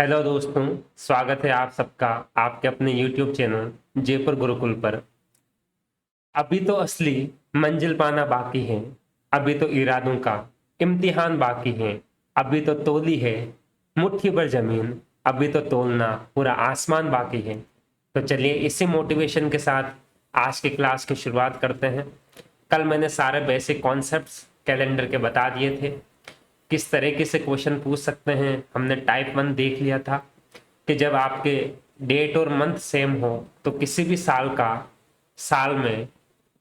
Hello दोस्तों, स्वागत है आप सबका आपके अपने YouTube चैनल जयपुर गुरुकुल पर। अभी तो असली मंजिल पाना बाकी है। अभी तो इरादों का इम्तिहान बाकी है। अभी तो तौली है मुट्ठी भर जमीन। अभी तो तौलना पूरा आसमान बाकी है। तो चलिए इसी मोटिवेशन के साथ आज की क्लास की शुरुआत करते हैं। कल मैंने सारे बेसिक कॉन्सेप्ट्स कैलेंडर के बता दिए थे। किस तरीके से क्वेश्चन पूछ सकते हैं हमने टाइप 1 देख लिया था कि जब आपके डेट और मंथ सेम हो तो किसी भी साल में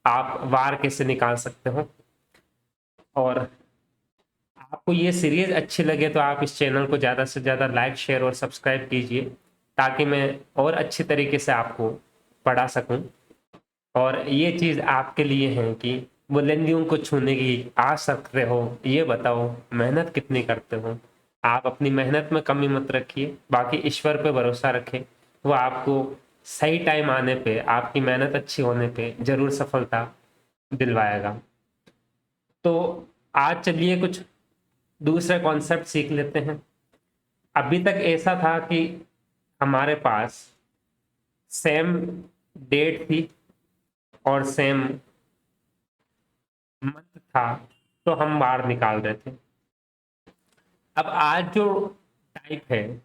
आप वार कैसे निकाल सकते हो। और आपको ये सीरीज अच्छी लगे तो आप इस चैनल को ज़्यादा से ज़्यादा लाइक शेयर और सब्सक्राइब कीजिए ताकि मैं और अच्छी तरीके से आपको पढ़ा सकूं। और ये चीज़ आपके लिए है कि बुलंदियों को छूने की आस रखते हो। ये बताओ मेहनत कितनी करते हो। आप अपनी मेहनत में कमी मत रखिए, बाकी ईश्वर पे भरोसा रखें। वो आपको सही टाइम आने पे आपकी मेहनत अच्छी होने पे जरूर सफलता दिलवाएगा। तो आज चलिए कुछ दूसरे कॉन्सेप्ट सीख लेते हैं। अभी तक ऐसा था कि हमारे पास सेम डेट थी और सेम मंथ था, तो हम बार निकाल रहे थे। अब आज जो टाइप है,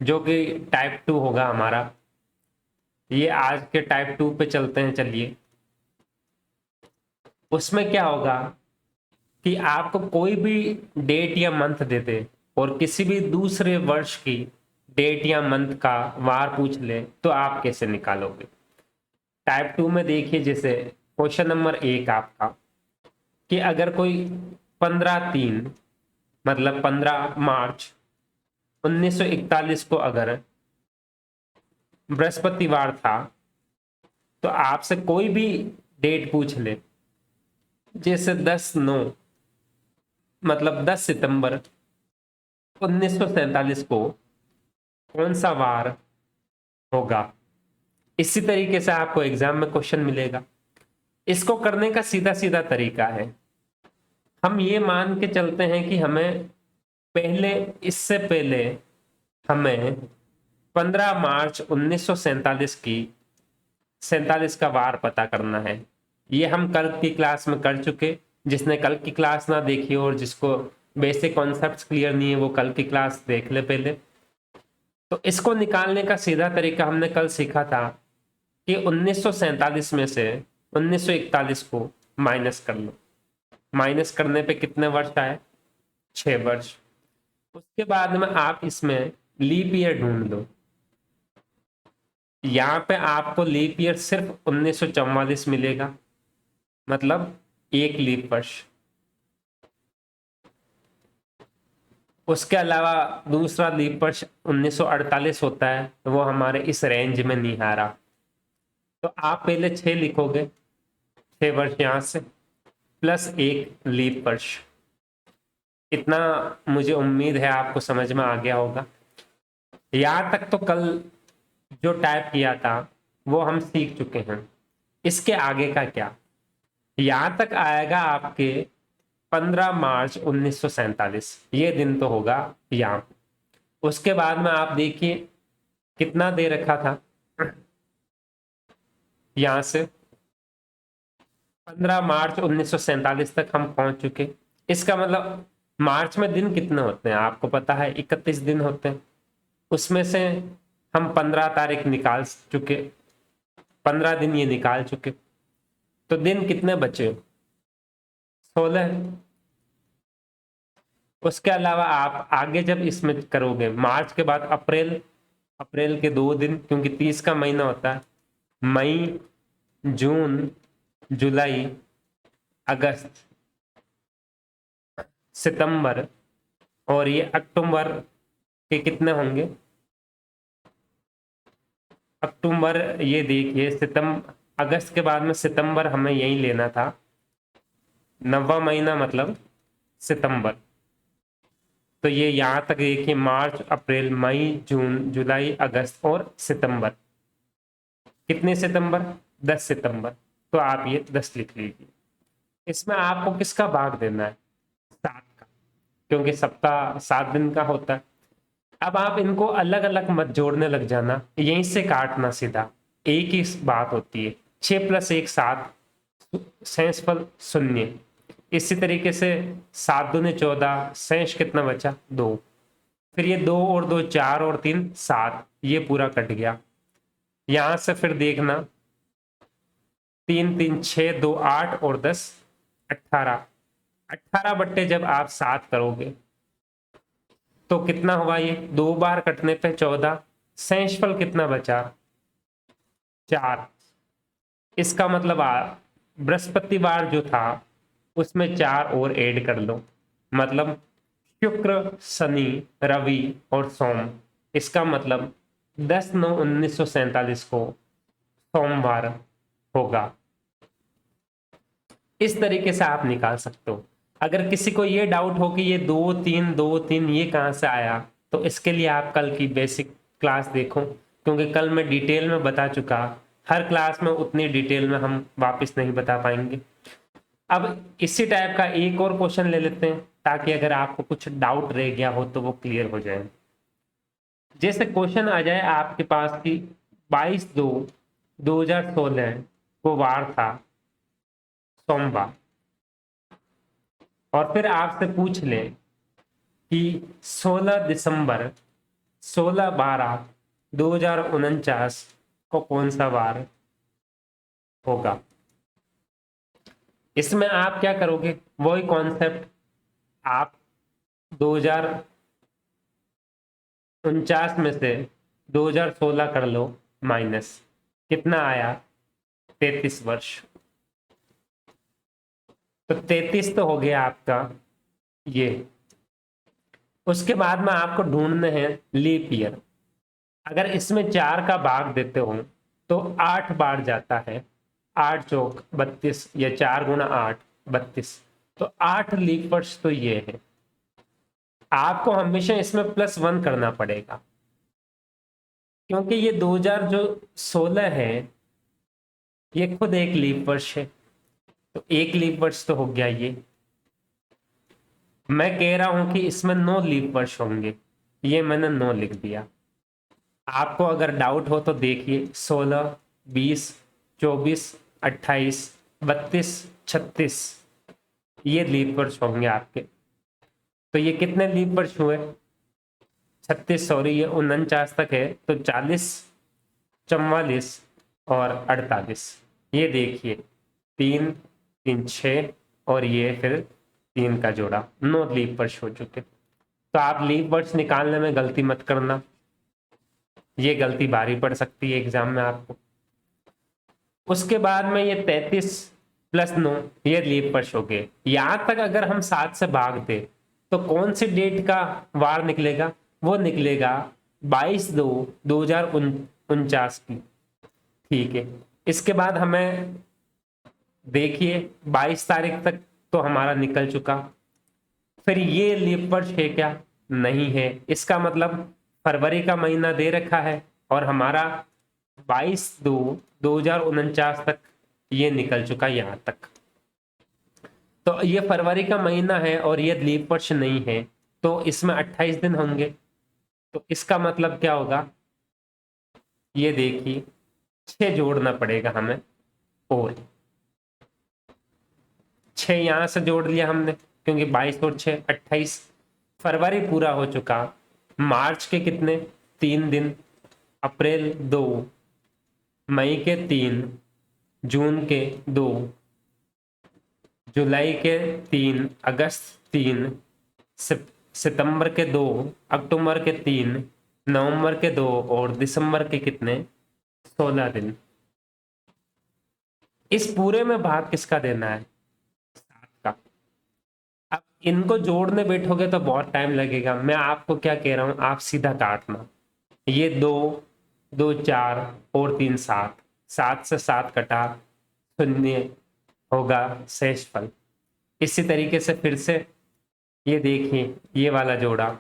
जो कि टाइप 2 होगा हमारा, ये आज के टाइप 2 पे चलते हैं। चलिए उसमें क्या होगा कि आपको कोई भी डेट या मंथ दे दे और किसी भी दूसरे वर्ष की डेट या मंथ का वार पूछ ले तो आप कैसे निकालोगे। टाइप 2 में देखिए, जैसे क्वेश्चन नंबर 1 आपका कि अगर कोई 15/3 मतलब 15 मार्च 1941 को अगर बृहस्पतिवार था तो आपसे कोई भी डेट पूछ ले, जैसे 10/9 मतलब 10 सितंबर 1947 को कौन सा वार होगा। इसी तरीके से आपको एग्जाम में क्वेश्चन मिलेगा। इसको करने का सीधा सीधा तरीका है, हम ये मान के चलते हैं कि हमें पहले इससे पहले हमें 15 मार्च 1947 की 47 का वार पता करना है। ये हम कल की क्लास में कर चुके। जिसने कल की क्लास ना देखी और जिसको बेसिक कॉन्सेप्ट्स क्लियर नहीं है वो कल की क्लास देख ले पहले। तो इसको निकालने का सीधा तरीका हमने कल सीखा था कि 1947 में से 1941 को माइनस कर लो। माइनस करने पे कितने वर्ष आए? 6 वर्ष। उसके बाद में आप इसमें लीप ईयर ढूंढ लो। यहाँ पे आपको लीप ईयर सिर्फ 1944 मिलेगा, मतलब एक लीप वर्ष। उसके अलावा दूसरा लीप वर्ष 1948 होता है, वो हमारे इस रेंज में नहीं आ रहा। तो आप पहले 6 लिखोगे, 6 वर्ष यहाँ से प्लस एक लीप वर्ष। इतना मुझे उम्मीद है आपको समझ में आ गया होगा। यहाँ तक तो कल जो टाइप किया था वो हम सीख चुके हैं। इसके आगे का क्या, यहाँ तक आएगा आपके 15 मार्च 1947, ये दिन तो होगा यहाँ। उसके बाद में आप देखिए कितना दे रखा था, यहाँ से 15 मार्च 1947 तक हम पहुंच चुके। इसका मतलब मार्च में दिन कितने होते हैं आपको पता है? 31 दिन होते हैं। उसमें से हम 15 तारीख निकाल चुके, 15 दिन ये निकाल चुके। तो दिन कितने बचे? 16। उसके अलावा आप आगे जब इसमें करोगे, मार्च के बाद अप्रैल, अप्रैल के 2 दिन क्योंकि 30 का महीना होता है। मई, जून, जुलाई, अगस्त, सितंबर और ये अक्टूबर के कितने होंगे? अक्टूबर, ये देखिए सितंबर, अगस्त के बाद में सितंबर हमें यही लेना था। 9वां महीना मतलब सितंबर। तो ये यहाँ तक देखिए मार्च, अप्रैल, मई, जून, जुलाई, अगस्त और सितंबर। कितने सितंबर? 10 सितंबर। तो आप ये 10 लिख लीजिए। इसमें आपको किसका भाग देना है? 7 का, क्योंकि सप्ताह 7 दिन का होता है। अब आप इनको अलग अलग मत जोड़ने लग जाना, यहीं से काटना सीधा, एक ही बात होती है। 6 + 1 7, शेषफल 0। इसी तरीके से 7 दूनी 14, शेष कितना बचा 2। फिर ये 2 और 2 4 और 3 7, ये पूरा कट गया। यहां से फिर देखना 3 3 6 2 8 और 10 18। 18 बट्टे जब आप 7 करोगे तो कितना हुआ, ये 2 बार कटने पे 14, शेषफल कितना बचा 4। इसका मतलब बृहस्पतिवार जो था उसमें 4 और ऐड कर लो, मतलब शुक्र शनि रवि और सोम। इसका मतलब 10/9/1947 को सोमवार होगा। इस तरीके से आप निकाल सकते हो। अगर किसी को ये डाउट हो कि ये 2 3 2 3 ये कहाँ से आया, तो इसके लिए आप कल की बेसिक क्लास देखो, क्योंकि कल मैं डिटेल में बता चुका। हर क्लास में उतनी डिटेल में हम वापस नहीं बता पाएंगे। अब इसी टाइप का एक और क्वेश्चन ले लेते हैं, ताकि अगर आपको कुछ डाउट रह गया हो तो वो क्लियर हो जाए। जैसे क्वेश्चन आ जाए आपके पास कि 22/2/2016 को वार था सोमवार, और फिर आपसे पूछ ले कि 16 दिसंबर 16/12/2049 को कौन सा वार होगा। इसमें आप क्या करोगे, वही कॉन्सेप्ट, आप 2049 में से 2016 कर लो माइनस, कितना आया 33 वर्ष। तो 33 तो हो गया आपका ये। उसके बाद में आपको ढूंढने हैं लीप ईयर। अगर इसमें 4 का भाग देते हो तो 8 बार जाता है, 8 चौक 32, या 4 × 8 32, तो 8 लीप वर्ष तो ये है। आपको हमेशा इसमें +1 करना पड़ेगा, क्योंकि ये 2016 है, ये खुद एक लीप वर्ष है, तो एक लीप वर्ष तो हो गया ये। मैं कह रहा हूं कि इसमें 9 लीप वर्ष होंगे, ये मैंने 9 लिख दिया। आपको अगर डाउट हो तो देखिए 16 20 24 28 32 36, ये लीप वर्ष होंगे आपके। तो ये कितने लीप वर्ष हुए 36, सॉरी ये 49 तक है, तो 40 44 और 48, ये देखिए 3 3 6 और ये फिर 3 का जोड़ा, 9 लीप वर्ष हो चुके। तो आप लीप वर्ष निकालने में गलती मत करना, ये गलती भारी पड़ सकती है एग्जाम में आपको। उसके बाद में ये 33 + 9, ये लीप वर्ष हो गए। यहां तक अगर हम 7 से भाग दे तो कौन सी डेट का वार निकलेगा, वो निकलेगा 22/2/2049 की। ठीक है, इसके बाद हमें देखिए 22 तारीख तक तो हमारा निकल चुका। फिर ये लीप वर्ष है क्या, नहीं है। इसका मतलब फरवरी का महीना दे रखा है और हमारा 22/2/2049 तक ये निकल चुका यहां तक। तो ये फरवरी का महीना है और ये लीप वर्ष नहीं है, तो इसमें 28 दिन होंगे। तो इसका मतलब क्या होगा, ये देखिए 6 जोड़ना पड़ेगा हमें, और 6 यहां से जोड़ लिया हमने, क्योंकि 22 और 6 28। फरवरी पूरा हो चुका। मार्च के कितने 3 दिन, अप्रैल 2, मई के 3, जून के 2, जुलाई के 3, अगस्त 3, सितंबर के 2, अक्टूबर के 3, नवंबर के 2 और दिसंबर के कितने 16 दिन। इस पूरे में भाग किसका देना है, 7 का। अब इनको जोड़ने बैठोगे तो बहुत टाइम लगेगा। मैं आपको क्या कह रहा हूं, आप सीधा काटना, ये 2 2 4 और 3 7, 7 से 7 कटा, 0 होगा शेषफल। इसी तरीके से फिर से ये देखिए, ये वाला जोड़ा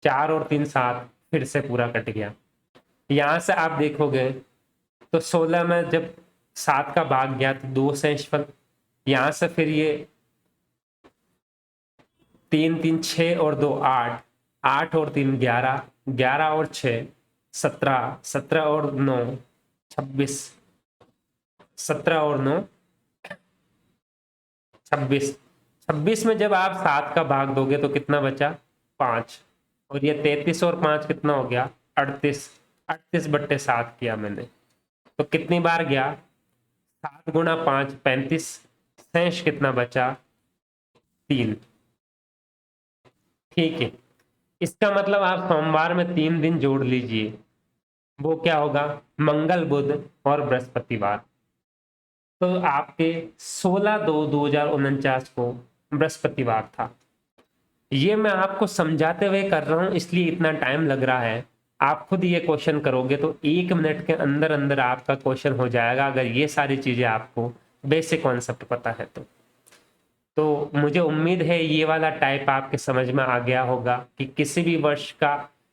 4 और 3 7, फिर से पूरा कट गया। यहां से आप देखोगे तो 16 में जब 7 का भाग गया तो 2 शेषफल। यहां से फिर ये 3 3 6 और 2 8, 8 और 3 11, 11 और 6 17, 17 और 9 26, 17 और 9 26, 26 में जब आप 7 का भाग दोगे तो कितना बचा? 5। और ये 33 और 5 कितना हो गया? 38। 38/7 किया मैंने, तो कितनी बार गया? 7 गुणा 5 35, शेष कितना बचा? 3। ठीक है, इसका मतलब आप सोमवार में 3 दिन जोड़ लीजिए, वो क्या होगा? मंगल, बुध और बृहस्पतिवार। तो आपके 16/2/2049 को बृहस्पतिवार था। ये मैं आपको समझाते हुए कर रहा हूं, इसलिए इतना टाइम लग रहा है। आप खुद ये क्वेश्चन करोगे तो 1 मिनट के अंदर अंदर आपका क्वेश्चन हो जाएगा, अगर ये सारी चीजें आपको बेसिक कॉन्सेप्ट पता है तो मुझे उम्मीद है ये वाला टाइप आपके समझ में आ गया होगा कि किसी भी वर्ष का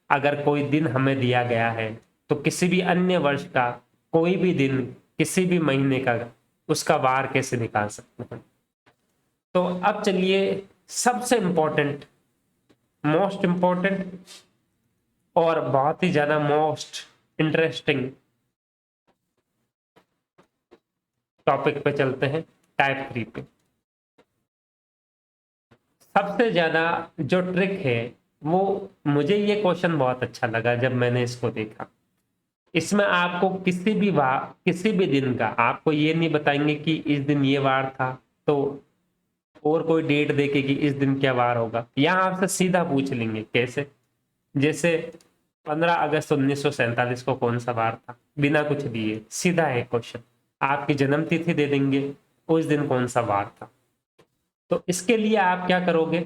अगर कोई दिन हमें दिया गया है तो किसी भी अन्य वर्ष का कोई भी दिन, किसी भी महीने का, उसका वार कैसे निकाल सकते हैं। तो अब चलिए सबसे इंपॉर्टेंट, मोस्ट इंपॉर्टेंट और बहुत ही ज्यादा मोस्ट इंटरेस्टिंग टॉपिक पे चलते हैं, टाइप 3 पे। सबसे ज्यादा जो ट्रिक है वो, मुझे ये क्वेश्चन बहुत अच्छा लगा जब मैंने इसको देखा। इसमें आपको किसी भी दिन का आपको ये नहीं बताएंगे कि इस दिन ये वार था, तो और कोई डेट देके कि इस दिन क्या वार होगा। यहाँ आपसे सीधा पूछ लेंगे। कैसे? जैसे 15 अगस्त 1947 को कौन सा वार था, बिना कुछ दिए सीधा है क्वेश्चन। आपकी जन्म तिथि दे देंगे, उस दिन कौन सा वार था। तो इसके लिए आप क्या करोगे?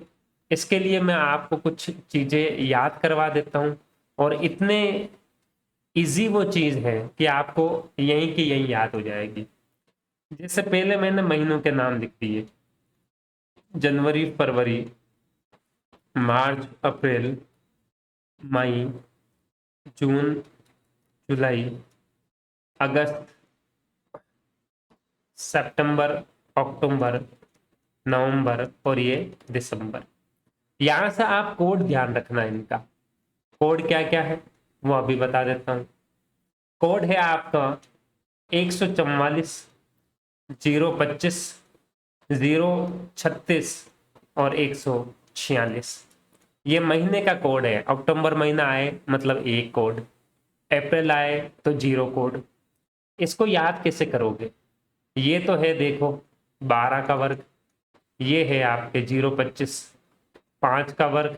इसके लिए मैं आपको कुछ चीजें याद करवा देता हूं, और इतने इजी वो चीज है कि आपको यहीं की यहीं याद हो जाएगी। जैसे पहले मैंने महीनों के नाम लिख दिए, जनवरी, फरवरी, मार्च, अप्रैल, मई, जून, जुलाई, अगस्त, सितंबर, अक्टूबर, नवंबर और ये दिसंबर। यहां से आप कोड ध्यान रखना है इनका। कोड क्या क्या है वो अभी बता देता हूं। कोड है आपका 144, 025, 036 और 146। ये महीने का कोड है। अक्टूबर महीना आए मतलब 1 कोड, अप्रैल आए तो 0 कोड। इसको याद कैसे करोगे? ये तो है देखो 12 का वर्ग, ये है आपके 025, 5 का वर्ग,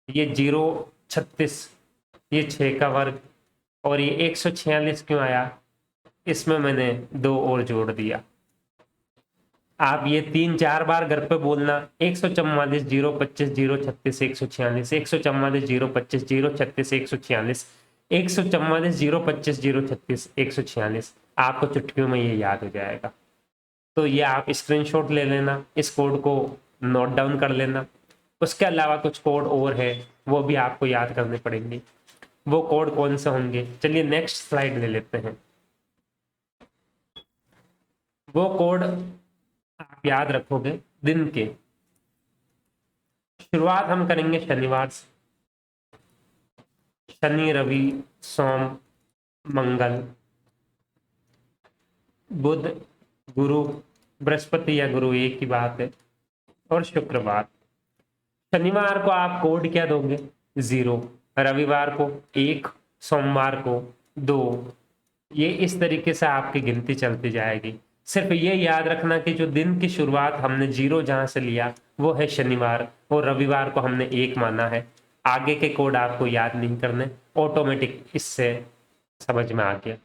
ये 036, ये 6 का वर्ग, और ये 146 क्यों आया? इसमें मैंने 2 और जोड़ दिया। आप ये 3-4 बार घर पे बोलना, 144, 025, 036, 146, 144, 025, 036, 146, 144, 025, 036, 146। आपको चुटकियों में ये याद हो जाएगा। तो ये आप स्क्रीनशॉट ले लेना, इस कोड को नोट डाउन कर लेना। उसके अलावा कुछ कोड और है, वो भी आपको याद करने पड़ेंगे। वो कोड कौन से होंगे? चलिए नेक्स्ट स्लाइड ले लेते हैं। वो कोड आप याद रखोगे दिन के। शुरुआत हम करेंगे शनिवार से। शनि, रवि, सोम, मंगल, बुध, गुरु, बृहस्पति या गुरु एक ही बात है, और शुक्रवार। शनिवार को आप कोड क्या दोगे? 0, रविवार को 1, सोमवार को 2। ये इस तरीके से आपकी गिनती चलती जाएगी। सिर्फ ये याद रखना कि जो दिन की शुरुआत हमने 0 जहां से लिया वो है शनिवार, और रविवार को हमने 1 माना है। आगे के कोड आपको याद नहीं करने, ऑटोमेटिक इससे समझ में आ गया।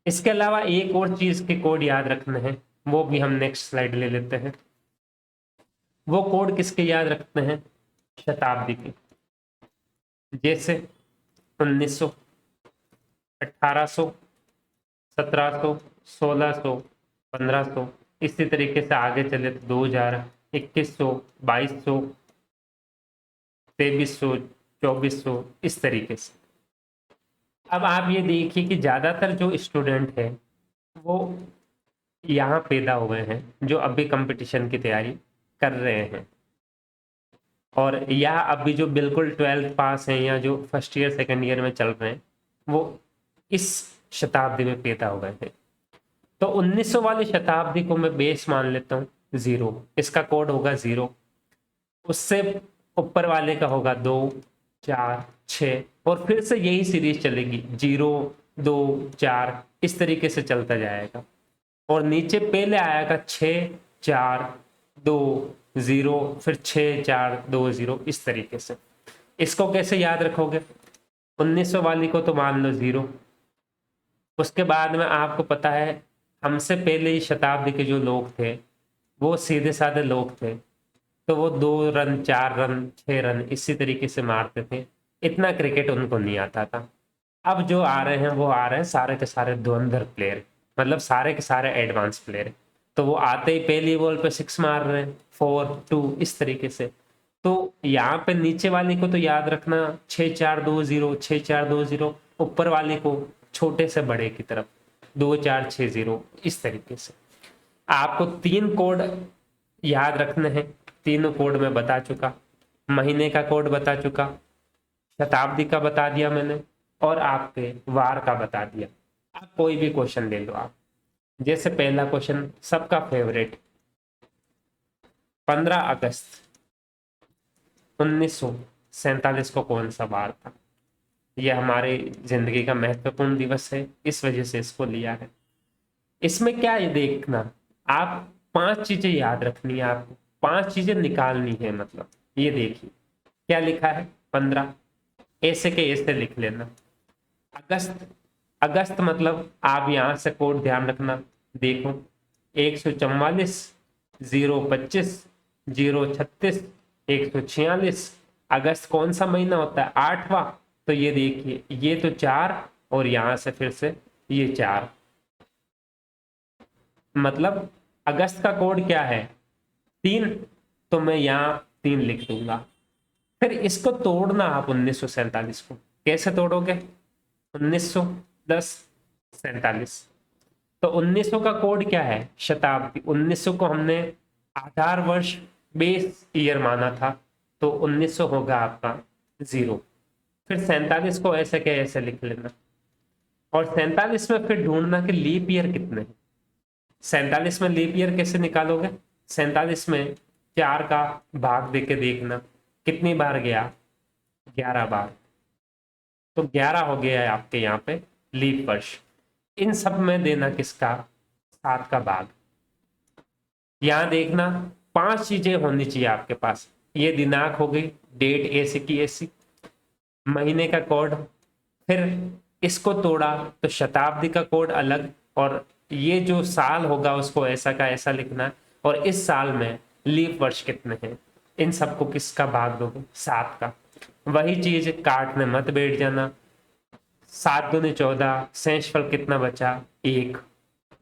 इसके अलावा एक और चीज के कोड याद रखने हैं, वो भी हम नेक्स्ट स्लाइड ले लेते हैं। वो कोड किसके याद रखते हैं? शताब्दी के। जैसे 1900, 1800, 1700, 1600, 1500, इसी तरीके से आगे चले तो 2000, 2100, 2200, 2300, 2400, इस तरीके से। अब आप ये देखिए कि ज्यादातर जो स्टूडेंट है वो यहाँ पैदा हुए हैं, जो अभी कंपटीशन की तैयारी कर रहे हैं। और या अभी जो बिल्कुल 12th पास हैं या जो फर्स्ट ईयर सेकंड ईयर में चल रहे हैं वो इस शताब्दी में पैदा हो गए थे। तो 1900 वाली शताब्दी को मैं बेस मान लेता हूँ 0, इसका कोड होगा 0। उससे ऊपर वाले का होगा 2, 4, 6 और फिर से यही सीरीज चलेगी 0, 2, 4 इस तरीके से चलता जाएगा। और नीचे पहले आएगा 6, 4, 2, 0 फिर 6, 4, 2, 0 इस तरीके से। इसको कैसे याद रखोगे? 1900 वाली को तो मान लो 0। उसके बाद में आपको पता है हमसे पहले ही शताब्दी के जो लोग थे वो सीधे साधे लोग थे, तो वो 2 रन 4 रन 6 रन इसी तरीके से मारते थे। इतना क्रिकेट उनको नहीं आता था। अब जो आ रहे हैं वो आ रहे हैं सारे के सारे धुरंधर प्लेयर, मतलब सारे के सारे एडवांस प्लेयर। तो वो आते ही पहली बॉल पे 6 मार रहे हैं, 4, 2 इस तरीके से। तो यहाँ पे नीचे वाले को तो याद रखना 6, 4, 2, 0, 6, 4, 2, 0। ऊपर वाले को छोटे से बड़े की तरफ 2, 4, 6, 0 इस तरीके से। आपको 3 कोड याद रखने हैं। तीनों कोड में बता चुका, महीने का कोड बता चुका, शताब्दी का बता दिया मैंने और आपके वार का बता दिया। अब कोई भी क्वेश्चन ले लो आप। जैसे पहला क्वेश्चन सबका फेवरेट, 15 अगस्त 1947 को कौन सा वार था? यह हमारी जिंदगी का महत्वपूर्ण दिवस है, इस वजह से इसको लिया है। इसमें क्या है देखना, आप 5 चीजें याद रखनी है, आपको 5 चीजें निकालनी है। मतलब ये देखिए क्या लिखा है, 15 ऐसे के ऐसे लिख लेना। अगस्त, अगस्त मतलब आप यहां से कोड ध्यान रखना, देखो 144, 025, 036, 146। अगस्त कौन सा महीना होता है? 8वां। तो ये देखिए ये तो 4 और यहां से फिर से ये 4, मतलब अगस्त का कोड क्या है? 3। तो मैं यहाँ 3 लिख दूंगा। फिर इसको तोड़ना आप 1947 को कैसे तोड़ोगे? 1910 47। तो 1900 का कोड क्या है? शताब्दी। 1900 को हमने आधार वर्ष बेस ईयर माना था, तो 1900 होगा आपका 0। फिर 47 को ऐसे के ऐसे लिख लेना और 47 में फिर ढूंढना कि लीप ईयर कितने हैं। 47 में लीप ईयर कैसे निकालोगे? 47 में 4 का भाग देके देखना कितनी बार गया, 11 बार। तो 11 हो गया है आपके यहाँ पे लीप वर्ष। इन सब में देना किसका? 7 का भाग। यहाँ देखना 5 चीजें होनी चाहिए आपके पास। ये दिनांक हो गई, डेट ऐसी की ऐसी, महीने का कोड, फिर इसको तोड़ा तो शताब्दी का कोड अलग, और ये जो साल होगा उसको ऐसा का ऐसा लिखना, और इस साल में लीप वर्ष कितने हैं इन सबको किसका भाग दोगे? 7 का। वही चीज काटने मत बैठ जाना। 7 दूनी 14, शेषफल कितना बचा? 1।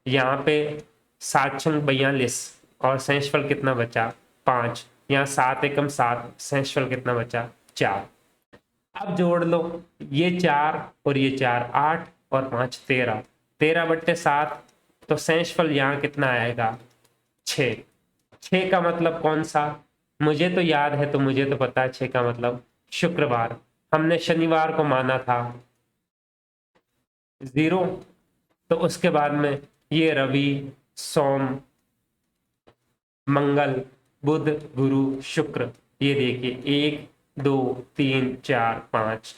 यहाँ पे 7 छंग 42 और शेषफल कितना बचा? 5। यहाँ 7 एकम 7, शेषफल कितना बचा? 4। अब जोड़ लो, ये 4 और ये 4, 8 और 5 13, 13/7। तो शेषफल यहाँ कितना आएगा? 6। 6 का मतलब कौन सा? मुझे तो याद है, तो मुझे तो पता है 6 का मतलब शुक्रवार। हमने शनिवार को माना था 0। तो उसके बाद में ये रवि, सोम, मंगल, बुध, गुरु, शुक्र। ये देखिए 1, 2, 3, 4, 5,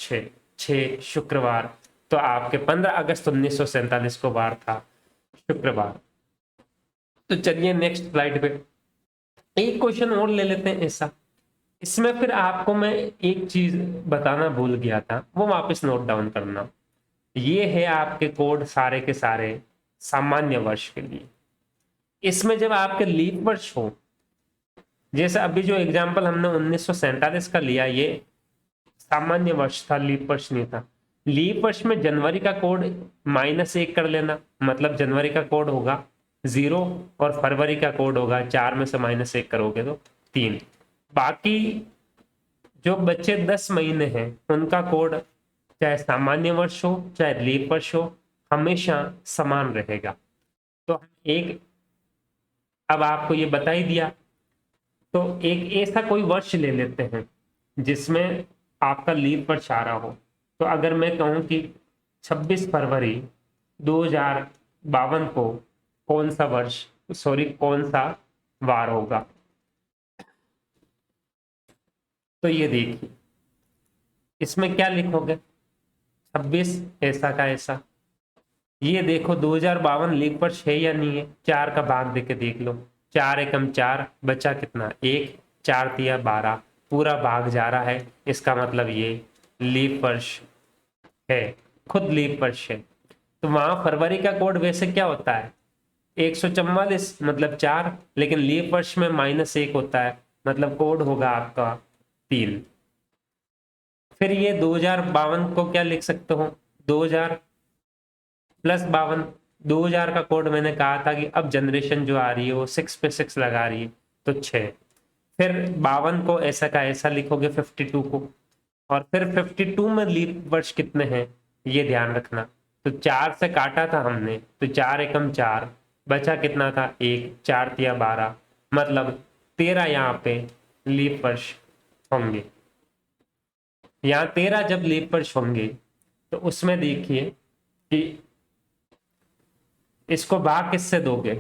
6 शुक्रवार। तो आपके 15 अगस्त 1947 को वार था शुक्रवार। तो चलिए नेक्स्ट स्लाइड पे एक क्वेश्चन और ले लेते हैं ऐसा। इसमें फिर आपको मैं एक चीज बताना भूल गया था, वो वापस नोट डाउन करना। ये है आपके कोड सारे के सारे सामान्य वर्ष के लिए। इसमें जब आपके लीप वर्ष हो, जैसे अभी जो एग्जाम्पल हमने 1947 का लिया, ये सामान्य वर्ष था, लीप वर्ष नहीं था। लीप वर्ष में जनवरी का कोड -1 कर लेना, मतलब जनवरी का कोड होगा 0 और फरवरी का कोड होगा 4 में से -1 करोगे तो 3। बाकी जो बच्चे 10 महीने हैं उनका कोड चाहे सामान्य वर्ष हो चाहे लीप वर्ष हो हमेशा समान रहेगा। तो हम एक अब आपको ये बता ही दिया तो एक ऐसा कोई वर्ष ले लेते हैं जिसमें आपका लीप वर्ष आ रहा हो। तो अगर मैं कहूं कि 26 फरवरी 2052 को कौन सा वर्ष, सॉरी कौन सा वार होगा, तो ये देखिए इसमें क्या लिखोगे, 26 ऐसा का ऐसा, ये देखो 2052 लीप वर्ष है या नहीं है, 4 का भाग देके देख लो, 4 एकम 4 बचा कितना 1, 4 तिया 12, पूरा भाग जा रहा है, इसका मतलब ये लीप वर्ष है, खुद लीप वर्ष है। तो वहां फरवरी का कोड वैसे क्या होता है 144 मतलब 4, लेकिन लीप वर्ष में -1 होता है, मतलब कोड होगा आपका 3। फिर ये 2052 को क्या लिख सकते हो, 2000 प्लस 52, 2000 का कोड मैंने कहा था कि अब जनरेशन जो आ रही है वो 6 पे 6 लगा रही है, तो 6। फिर 52 को ऐसा का ऐसा लिखोगे 52 को, और फिर 52 में लीप वर्ष कितने हैं ये ध्यान रखना। तो 4 से काटा था हमने, तो 4 एकम 4 बचा कितना था 1, 4 तिया 12, मतलब 13 यहाँ पे लीप वर्ष होंगे। यहाँ 13 जब लीप वर्ष होंगे तो उसमें देखिए कि इसको भाग किससे दोगे,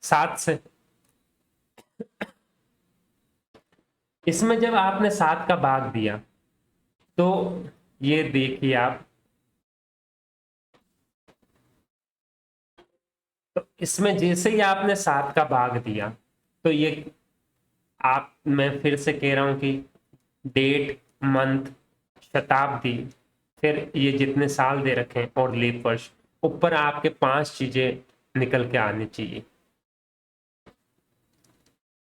7 से। इसमें जब आपने 7 का भाग दिया तो ये देखिए आप, तो इसमें जैसे ही आपने 7 का भाग दिया तो ये आप, मैं फिर से कह रहा हूं कि डेट, मंथ, शताब्दी, फिर ये जितने साल दे रखे हैं और लीप वर्ष, ऊपर आपके 5 चीजें निकल के आनी चाहिए,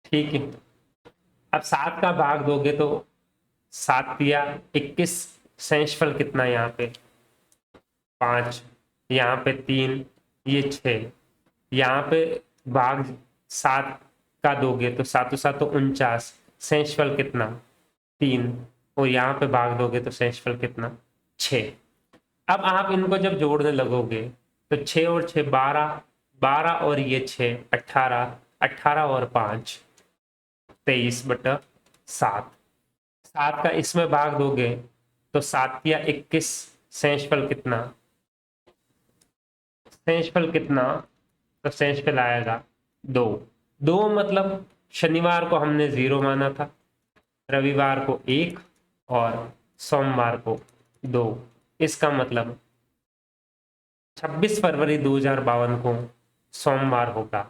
ठीक है। अब 7 का भाग दोगे तो 7 तिया 21, शेषफल कितना यहाँ पे 5, यहाँ पे 3, ये 6, यहाँ पे भाग 7 का दोगे तो 7 7 49, शेषफल कितना 3, और यहाँ पे भाग दोगे तो शेषफल कितना 6। अब आप इनको जब जोड़ने लगोगे तो 6 और 6 12, 12 और ये 6 18, 18 और 5 23/7, 7 का इसमें भाग दोगे तो 7 या 21, शेषफल कितना, शेषफल कितना, तो शेषफल आएगा 2। 2 मतलब शनिवार को हमने 0 माना था, रविवार को 1 और सोमवार को 2। इसका मतलब 26 फरवरी 2052 को सोमवार होगा।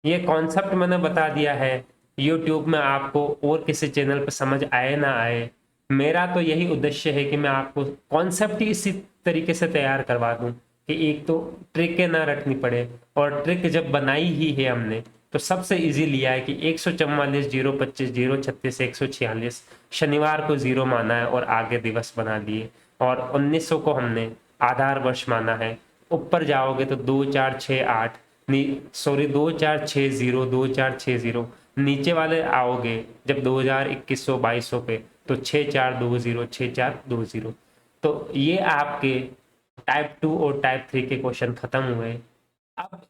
ये कॉन्सेप्ट मैंने बता दिया है YouTube में, आपको और किसी चैनल पर समझ आए ना आए, मेरा तो यही उद्देश्य है कि मैं आपको कॉन्सेप्ट ही इसी तरीके से तैयार करवा दूं कि एक तो ट्रिक ना रटनी पड़े, और ट्रिक जब बनाई ही है हमने तो सबसे इजी लिया है कि 144, 025, 036, 146 शनिवार को 0 माना है और आगे दिवस बना दिए, और 1900 को हमने आधार वर्ष माना है। ऊपर जाओगे तो 2468, सॉरी 2460, 2460, नीचे वाले आओगे जब 2021 2200 पे तो 6420, 6420। तो ये आपके टाइप 2 और टाइप 3 के क्वेश्चन खत्म हुए। अब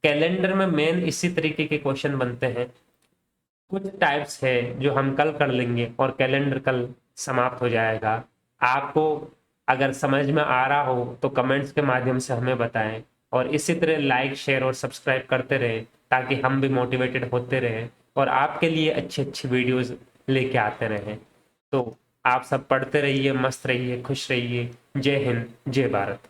कैलेंडर में मेन इसी तरीके के क्वेश्चन बनते हैं, कुछ टाइप्स है जो हम कल कर लेंगे और कैलेंडर कल समाप्त हो जाएगा। आपको अगर समझ में आ रहा हो तो कमेंट्स के माध्यम से हमें बताएं, और इसी तरह लाइक, शेयर और सब्सक्राइब करते रहें ताकि हम भी मोटिवेटेड होते रहें और आपके लिए अच्छी अच्छी वीडियोस लेके आते रहें। तो आप सब पढ़ते रहिए, मस्त रहिए, खुश रहिए। जय हिंद, जय भारत।